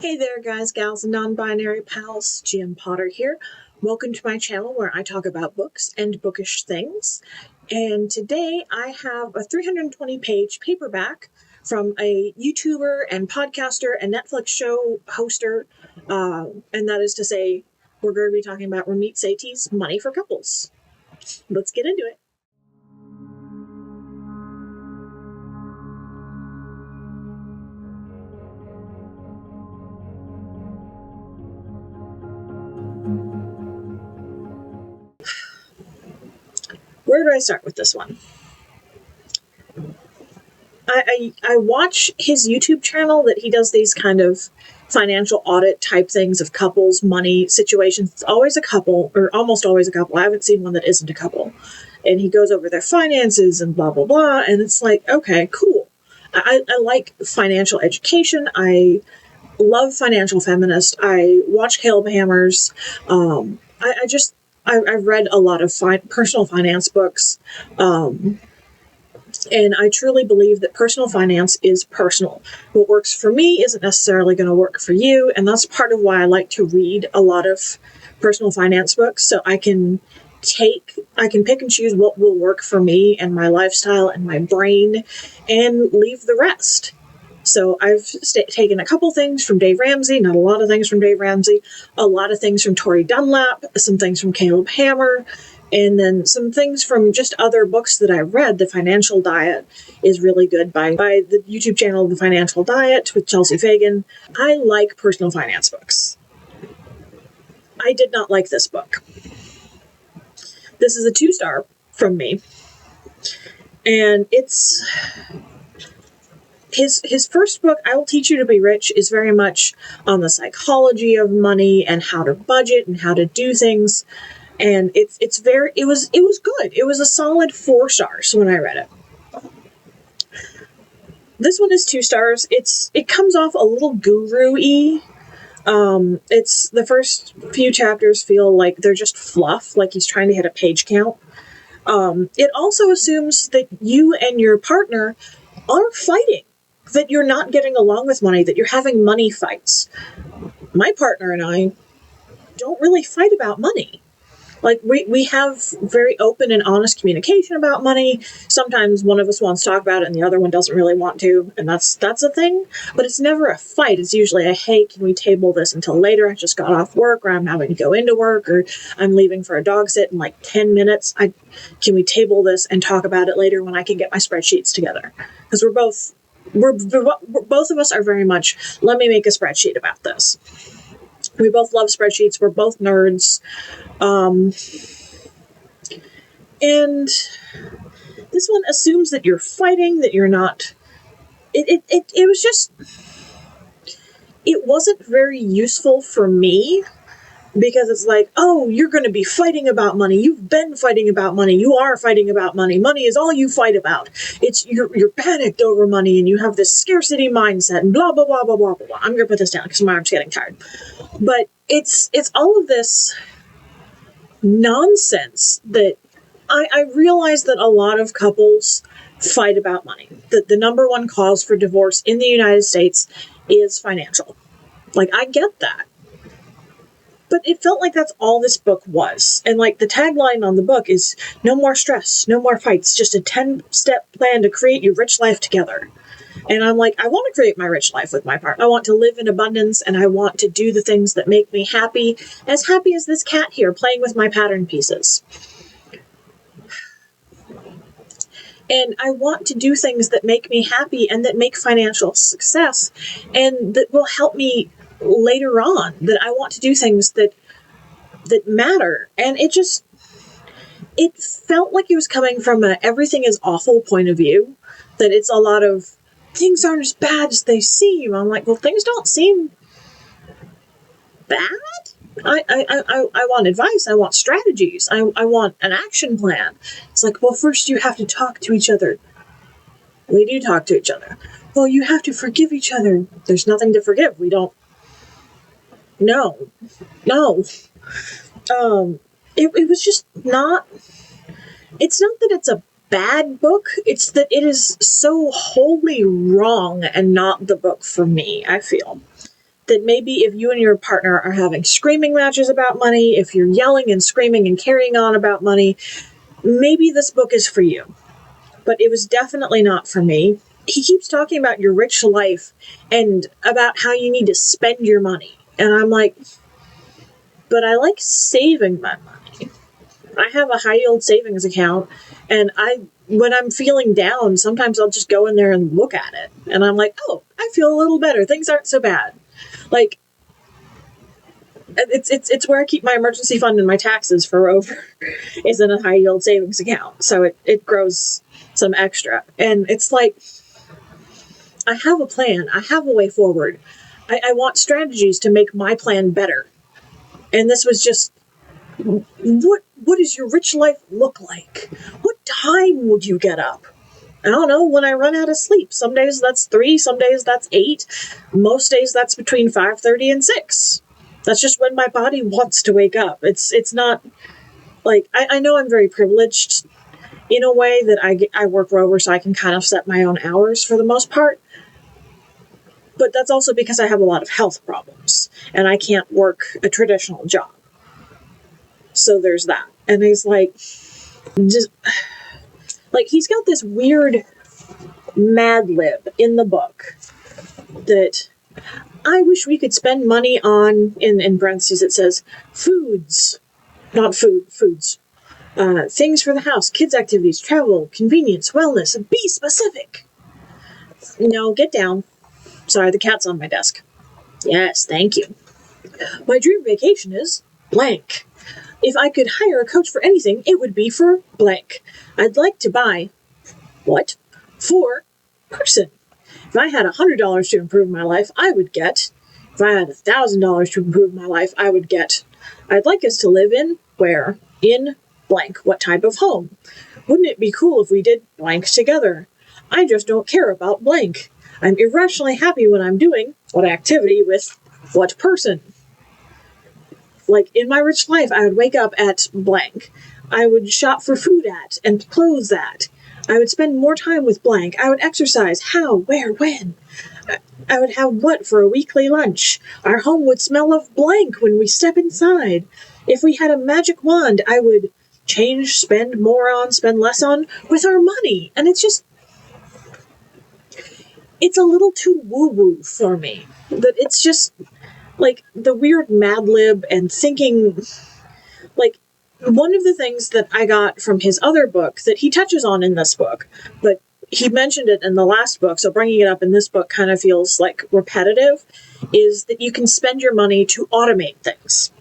Hey there, guys, gals, and non-binary pals. Jim Potter here. Welcome to my channel where I talk about books and bookish things. And today I have a 320-page paperback from a YouTuber and podcaster and Netflix show hoster. And that is to say, we're going to be talking about Ramit Sethi's Money for Couples. Let's get into it. Where do I start with this one? I watch his YouTube channel that he does these kind of financial audit type things of couples, money situations. It's always a couple, or almost always a couple. I haven't seen one that isn't a couple. And he goes over their finances and blah, blah, blah. And it's like, okay, cool. I like financial education. I love financial feminist. I watch Caleb Hammer's. I've read a lot of personal finance books. And I truly believe that personal finance is personal. What works for me isn't necessarily going to work for you. And that's part of why I like to read a lot of personal finance books. So I can pick and choose what will work for me and my lifestyle and my brain and leave the rest. So I've taken a couple things from Dave Ramsey, not a lot of things from Dave Ramsey, a lot of things from Tori Dunlap, some things from Caleb Hammer, and then some things from just other books that I read. The Financial Diet is really good by the YouTube channel, The Financial Diet with Chelsea Fagan. I like personal finance books. I did not like this book. This is a 2-star from me. And it's his first book, I Will Teach You to Be Rich, is very much on the psychology of money and how to budget and how to do things. And it was good. It was a solid 4 stars when I read it. This one is 2 stars. It comes off a little guru-y. It's the first few chapters feel like they're just fluff, like he's trying to hit a page count. It also assumes that you and your partner are fighting, that you're not getting along with money, that you're having money fights. My partner and I don't really fight about money. Like, we have very open and honest communication about money. Sometimes one of us wants to talk about it and the other one doesn't really want to, and that's a thing. But it's never a fight. It's usually a, hey, can we table this until later? I just got off work, or I'm having to go into work, or I'm leaving for a dog sit in like 10 minutes. Can we table this and talk about it later when I can get my spreadsheets together? Because both of us are very much, let me make a spreadsheet about this. We both love spreadsheets. We're both nerds. And this one assumes that you're fighting, that you're not. It was just, it wasn't very useful for me, because it's like, oh, you're going to be fighting about money. You've been fighting about money. You are fighting about money. Money is all you fight about. It's you're panicked over money, and you have this scarcity mindset and blah, blah, blah, blah, blah, blah. I'm going to put this down because my arm's getting tired. But it's all of this nonsense that I realize that a lot of couples fight about money. That the number one cause for divorce in the United States is financial. Like, I get that. But it felt like that's all this book was. And like the tagline on the book is, no more stress, no more fights, just a 10-step plan to create your rich life together. And I'm like, I want to create my rich life with my partner. I want to live in abundance, and I want to do the things that make me happy as this cat here playing with my pattern pieces. And I want to do things that make me happy and that make financial success and that will help me later on, that I want to do things that matter. And it felt like it was coming from a everything is awful point of view, that it's a lot of things aren't as bad as they seem. I'm like, well, things don't seem bad. I want advice. I want strategies. I want an action plan. It's like, well, first you have to talk to each other. We do talk to each other. Well, you have to forgive each other. There's nothing to forgive. We don't. No. It was just not. It's not that it's a bad book. It's that it is so wholly wrong and not the book for me, I feel. that maybe if you and your partner are having screaming matches about money, if you're yelling and screaming and carrying on about money, maybe this book is for you. But it was definitely not for me. He keeps talking about your rich life and about how you need to spend your money. And I'm like, but I like saving my money. I have a high yield savings account, and when I'm feeling down, sometimes I'll just go in there and look at it. And I'm like, oh, I feel a little better. Things aren't so bad. Like, it's where I keep my emergency fund and my taxes for Rover is in a high yield savings account. So it grows some extra. And it's like, I have a plan. I have a way forward. I want strategies to make my plan better. And this was just, what does your rich life look like? What time would you get up? I don't know, when I run out of sleep. Some days that's 3, some days that's 8. Most days that's between 5:30 and 6. That's just when my body wants to wake up. It's not like, I know I'm very privileged in a way that I work Rover, so I can kind of set my own hours for the most part. But that's also because I have a lot of health problems and I can't work a traditional job. So there's that. And he's like, just like, he's got this weird Mad Lib in the book that I wish we could spend money on, in parentheses it says, foods, not foods, things for the house, kids' activities, travel, convenience, wellness, and be specific. No, get down. Sorry, the cat's on my desk. Yes, thank you. My dream vacation is blank. If I could hire a coach for anything, it would be for blank. I'd like to buy, what? For person. If I had $100 to improve my life, I would get. If I had $1,000 to improve my life, I would get. I'd like us to live in, where? In blank. What type of home? Wouldn't it be cool if we did blank together? I just don't care about blank. I'm irrationally happy when I'm doing what activity with what person. Like, in my rich life, I would wake up at blank. I would shop for food at and clothes at. I would spend more time with blank. I would exercise. How? Where? When? I would have what for a weekly lunch? Our home would smell of blank when we step inside. If we had a magic wand, I would change, spend more on, spend less on with our money. And it's just, it's a little too woo-woo for me. That it's just like the weird Mad Lib and thinking, like, one of the things that I got from his other book that he touches on in this book, but he mentioned it in the last book, so bringing it up in this book kind of feels like repetitive, is that you can spend your money to automate things.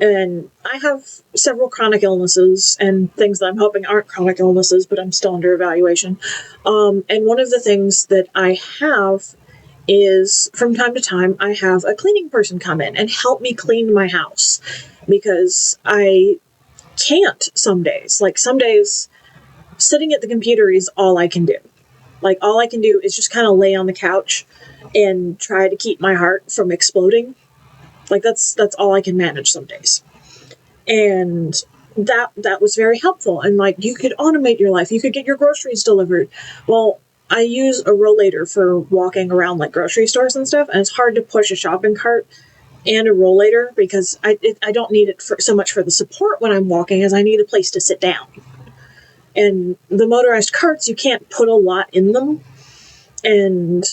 And I have several chronic illnesses and things that I'm hoping aren't chronic illnesses, but I'm still under evaluation. And one of the things that I have is, from time to time, I have a cleaning person come in and help me clean my house, because I can't some days. Like, some days, sitting at the computer is all I can do. Like, all I can do is just kind of lay on the couch and try to keep my heart from exploding. Like, that's all I can manage some days. And that was very helpful. And, like, you could automate your life. You could get your groceries delivered. Well, I use a rollator for walking around, like, grocery stores and stuff, and it's hard to push a shopping cart and a rollator because I don't need it so much for the support when I'm walking as I need a place to sit down. And the motorized carts, you can't put a lot in them. And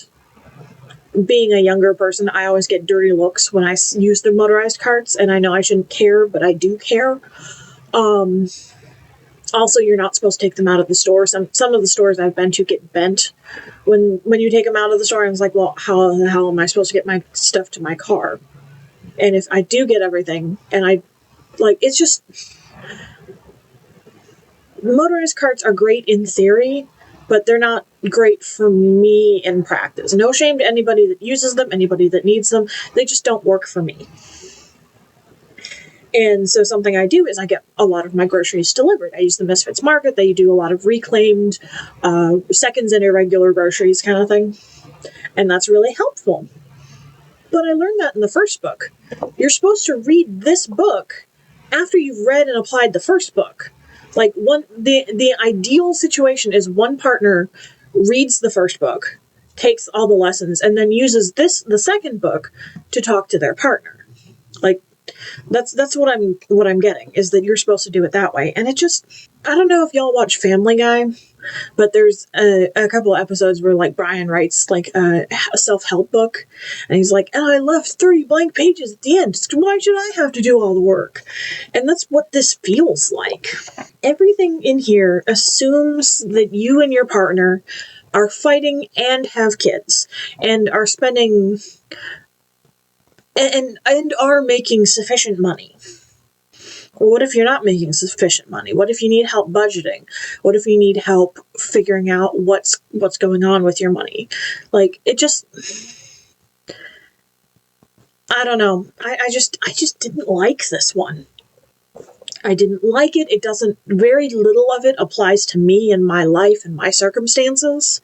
being a younger person, I always get dirty looks when I use the motorized carts, and I know I shouldn't care, but I do care. Also, you're not supposed to take them out of the store. Some of the stores I've been to get bent when you take them out of the store, and it's like, well, how the hell am I supposed to get my stuff to my car? And if I do get everything, and it's just, motorized carts are great in theory, but they're not great for me in practice. No shame to anybody that uses them, anybody that needs them. They just don't work for me. And so something I do is I get a lot of my groceries delivered. I use the Misfits Market. They do a lot of reclaimed, seconds and irregular groceries kind of thing. And that's really helpful. But I learned that in the first book. You're supposed to read this book after you've read and applied the first book. Like, the ideal situation is one partner reads the first book, takes all the lessons and then uses the second book to talk to their partner. Like, that's what I'm getting, is that you're supposed to do it that way. And it just, I don't know if y'all watch Family Guy, but there's a couple of episodes where, like, Brian writes, like, a self-help book, and he's like, I left 30 blank pages at the end. Why should I have to do all the work? And that's what this feels like. Everything in here assumes that you and your partner are fighting and have kids, and are spending and are making sufficient money. What if you're not making sufficient money? What if you need help budgeting? What if you need help figuring out what's going on with your money? Like, it just, I don't know. I just didn't like this one. I didn't like it. It doesn't, very little of it applies to me and my life and my circumstances.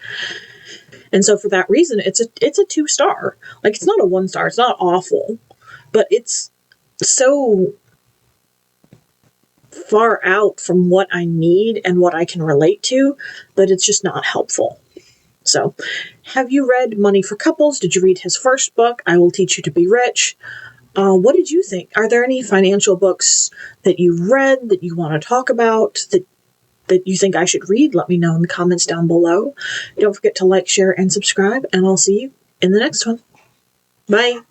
And so for that reason, it's a 2-star. Like, it's not a 1-star. It's not awful, but it's so far out from what I need and what I can relate to that it's just not helpful. So, have you read Money for Couples? Did you read his first book, I Will Teach You to Be Rich? What did you think? Are there any financial books that you read that you want to talk about, that you think I should read? Let me know in the comments down below. Don't forget to like, share, and subscribe, and I'll see you in the next one. Bye.